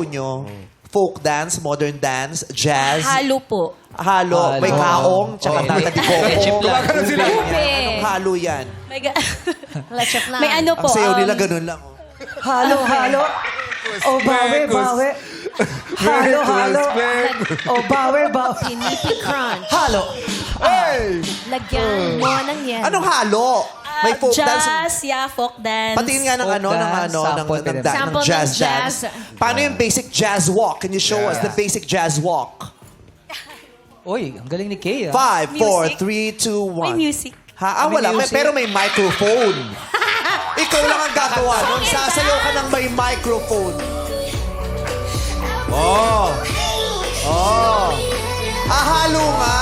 nyo? Folk dance, modern dance, jazz? Halo po. Halo. May kaong, tsaka tata di koko. Ube. Anong halo yan? May, Lechef lang. may ano Ang po. sayo nila ganun lang. Oh. Halo, halo. O, bawi, bawi. Halo, halo. O, bawi, bawi. Pinipig crunch. Halo. Lagyan mo ng yan. Anong halo? May folk dance. Jazz, yeah, folk dance. Patingin nga ng Folk ano, ng dance, ano, sample din. Sample ng jazz jazz. dance. Paano yung basic jazz walk? Can you show us the basic jazz walk? Uy, ang galing ni Kay, ah. 5, 4, 3, 2, 1. May music. Ha? Ah, May wala. music. Pero may microphone. Ikaw lang ang gagawa nun. Sasayaw ka ng may microphone. Oh. Oh. Ah, halo nga.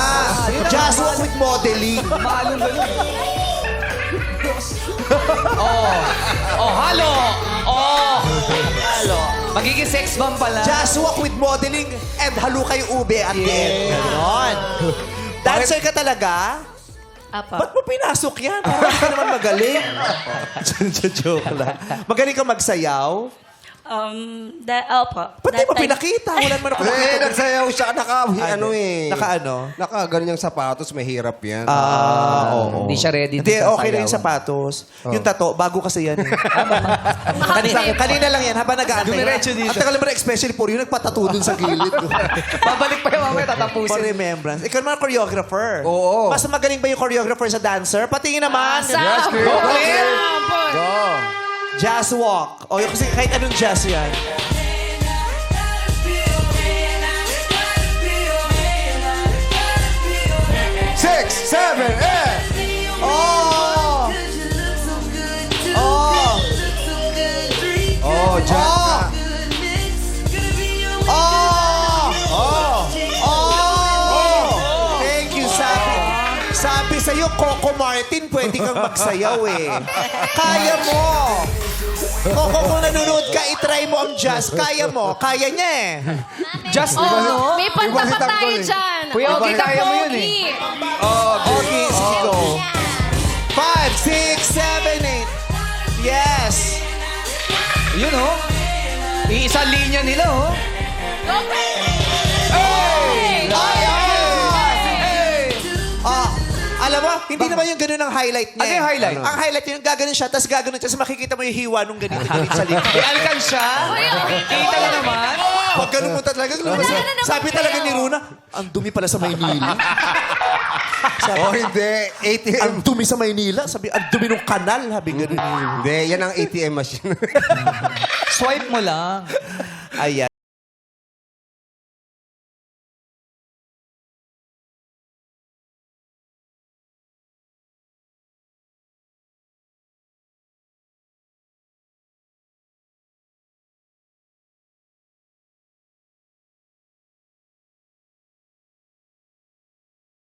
Jazz walk with modeling. Maalong galing. Oh, halo. Oh. Halo. Magiging sex bomb pala. Jazz walk with modeling and halukay ube at the end. Ganon. Dancer ka talaga? Apa. Ba't mo pinasok yan? Parang hindi ka naman magaling. Joke lang. Magaling ka magsayaw? Opo. Ba't di mo pinakita? Wala naman ako nakita. Nagsayaw siya. Ano eh. Naka-ano? Naka-ganyan yung sapatos. Mahirap yan. Oo. Hindi siya ready. Hindi, sa okay lang yung sayawan. sapatos. Yung tato, bago kasi yan eh. Kanina lang yan, habang nag-aantay. Dumiretso dito. Ang tagal naman, especially for you, nagpatato dun sa gilid. Babalik pa yung mamaya, For tatapusin. remembrance. Ikaw naman choreographer. Oo. Mas magaling ba yung choreographer sa dancer? Patingin naman. Yes, Chris. Go. Jazz walk. O, yung kasi kahit anong jazz yan. Six, seven, eight. Oh! Oh! Oh, Jack. Oh! Oh! Oh! Thank you, sabi sa'yo, Coco Martin, pwede kang magsayaw eh. Kaya mo! Coco, kung nanonood ka, itry mo ang jazz. Kaya mo. Kaya niya eh. Just Oh, may pantapat Ibang tayo hitam ko eh. dyan. Kuya, okay, kaya mo yun eh. Okay, sige go. 5, 6, 7, 8. Yes! Yun, oh. Iisa linya nila, oh. Alam mo, hindi naman yung ganun ang highlight niya. Ano yung highlight? Ang highlight niya, yung gaganon siya, tapos gaganon siya, tapos makikita mo yung hiwa nung ganito sa likod. May alkansya. Kita na naman. Pag ganun mo talaga, sabi talaga ni Runa, ang dumi pala sa Maynila. Oh, hindi. ATM. Ang dumi sa Maynila. Sabi, ang dumi ng kanal. Sabi ganun. Hindi, yan ang ATM machine. Swipe mo lang. Ayan.